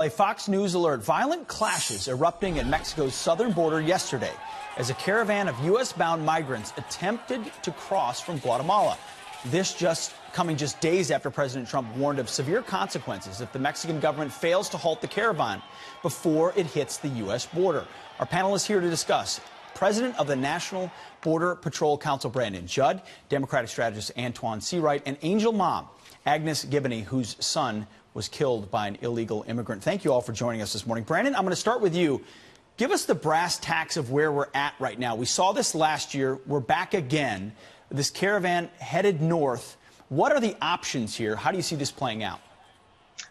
A Fox News alert: violent clashes erupting at Mexico's southern border yesterday as a caravan of U.S.-bound migrants attempted to cross from Guatemala. This coming just days after President Trump warned of severe consequences if the Mexican government fails to halt the caravan before it hits the U.S. border. Our panel is here to discuss. President of the National Border Patrol Council, Brandon Judd, Democratic strategist Antoine Seawright, and Angel Mom, Agnes Giboney, whose son was killed by an illegal immigrant. Thank you all for joining us this morning. Brandon, I'm going to start with you. Give us the brass tacks of where we're at right now. We saw this last year. We're back again. This caravan headed north. What are the options here? How do you see this playing out?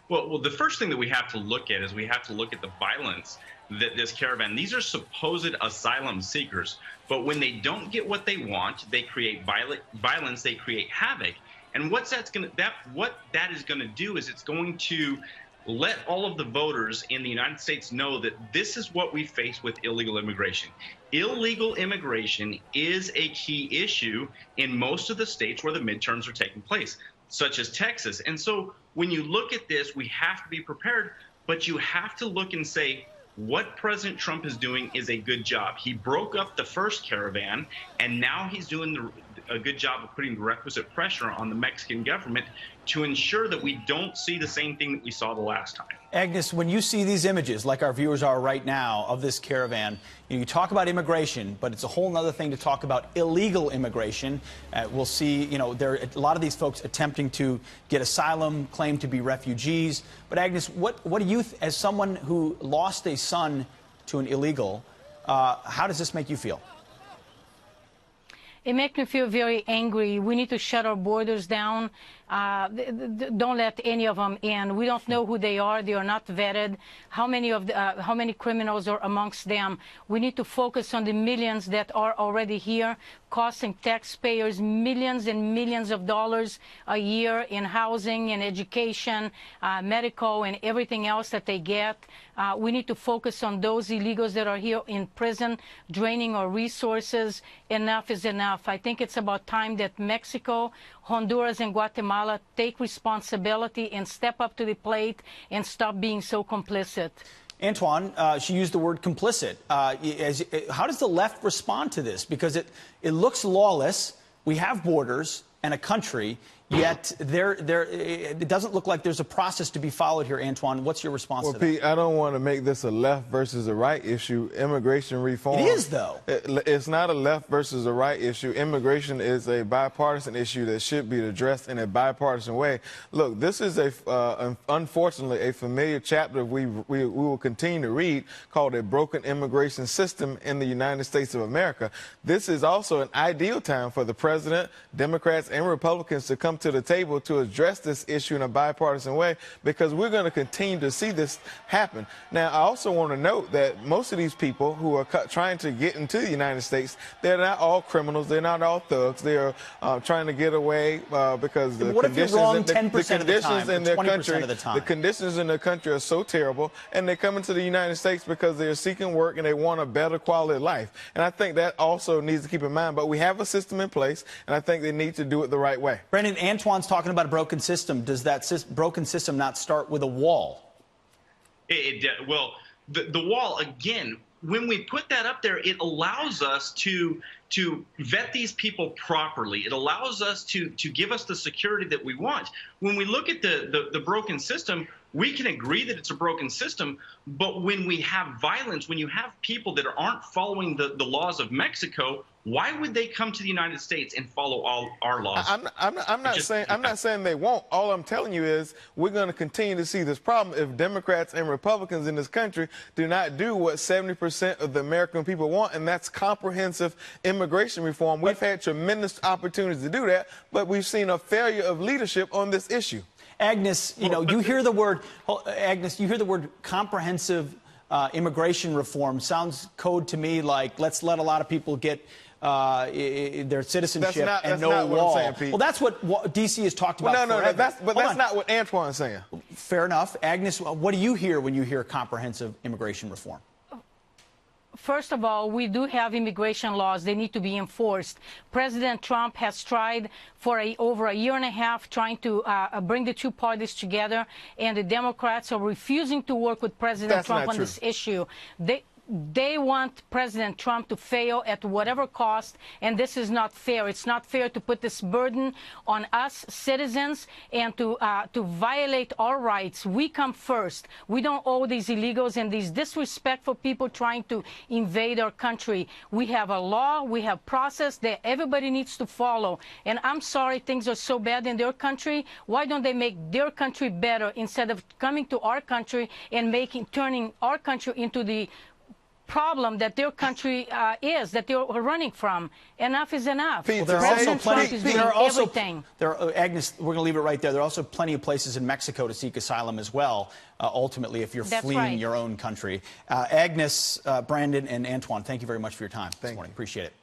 Well, the first thing that we have to look at is we have to look at the violence that this caravan, these are supposed asylum seekers, but when they don't get what they want, they create violence, they create havoc. And what that is going to do is it's going to let all of the voters in the United States know that this is what we face with illegal immigration. Illegal immigration is a key issue in most of the states where the midterms are taking place, such as Texas. And so when you look at this, we have to be prepared, but you have to look and say, what President Trump is doing is a good job. He broke up the first caravan, and now he's doing a good job of putting the requisite pressure on the Mexican government to ensure that we don't see the same thing that we saw the last time. Agnes, when you see these images, like our viewers are right now, of this caravan, you talk about immigration, but it's a whole other thing to talk about illegal immigration. We'll see, there are a lot of these folks attempting to get asylum, claim to be refugees. But Agnes, what do you, as someone who lost a son to an illegal, how does this make you feel? It makes me feel very angry. We need to shut our borders down. Don't let any of them in. We don't know who they are. They are not vetted. How many criminals are amongst them? We need to focus on the millions that are already here, costing taxpayers millions and millions of dollars a year in housing and education, medical, and everything else that they get. We need to focus on those illegals that are here in prison, draining our resources. Enough is enough. I think it's about time that Mexico, Honduras, and Guatemala take responsibility and step up to the plate and stop being so complicit. Antoine, she used the word complicit. How does the left respond to this? Because it looks lawless. We have borders and a country, yet it doesn't look like there's a process to be followed here. Antoine, what's your response to that? Well, Pete, I don't want to make this a left versus a right issue. Immigration reform. It is, though. It's not a left versus a right issue. Immigration is a bipartisan issue that should be addressed in a bipartisan way. Look, this is unfortunately a familiar chapter we will continue to read, called a broken immigration system in the United States of America. This is also an ideal time for the president, Democrats, and Republicans to come to the table to address this issue in a bipartisan way, because we're going to continue to see this happen. Now, I also want to note that most of these people who are trying to get into the United States, they're not all criminals, they're not all thugs. They're trying to get away because the conditions in their country are so terrible, and they come into the United States because they're seeking work and they want a better quality of life. And I think that also needs to keep in mind. But we have a system in place, and I think they need to do it the right way. Brandon, Antoine's talking about a broken system. Does that broken system not start with a wall? Well, the wall, again, when we put that up there, it allows us to vet these people properly. It allows us to give us the security that we want. When we look at the broken system, we can agree that it's a broken system, but when we have violence, when you have people that aren't following the laws of Mexico, why would they come to the United States and follow all our laws? I'm not saying they won't. All I'm telling you is we're going to continue to see this problem if Democrats and Republicans in this country do not do what 70% of the American people want, and that's comprehensive immigration reform. We've had tremendous opportunities to do that, but we've seen a failure of leadership on this issue. Agnes, you hear the word, comprehensive immigration reform. Sounds code to me like let's let a lot of people get their citizenship and no wall. Saying, Pete. Well, that's what D.C. has talked about forever. That's not what Antoine's saying. Fair enough. Agnes, what do you hear when you hear comprehensive immigration reform? First of all, we do have immigration laws. They need to be enforced. President Trump has tried for over a year and a half trying to bring the two parties together, and the Democrats are refusing to work with President Trump on this issue. They want President Trump to fail at whatever cost, and this is not fair. It's not fair to put this burden on us citizens and to violate our rights. We come first. We don't owe these illegals and these disrespectful people trying to invade our country. We have a law, we have process that everybody needs to follow. And I'm sorry things are so bad in their country. Why don't they make their country better instead of coming to our country and turning our country into the problem that their country is, that they're running from? Enough is enough. Well, President Trump is doing everything. Agnes, we're going to leave it right there. There are also plenty of places in Mexico to seek asylum as well, ultimately, if you're fleeing your own country. Agnes, Brandon, and Antoine, thank you very much for your time this morning. Appreciate it.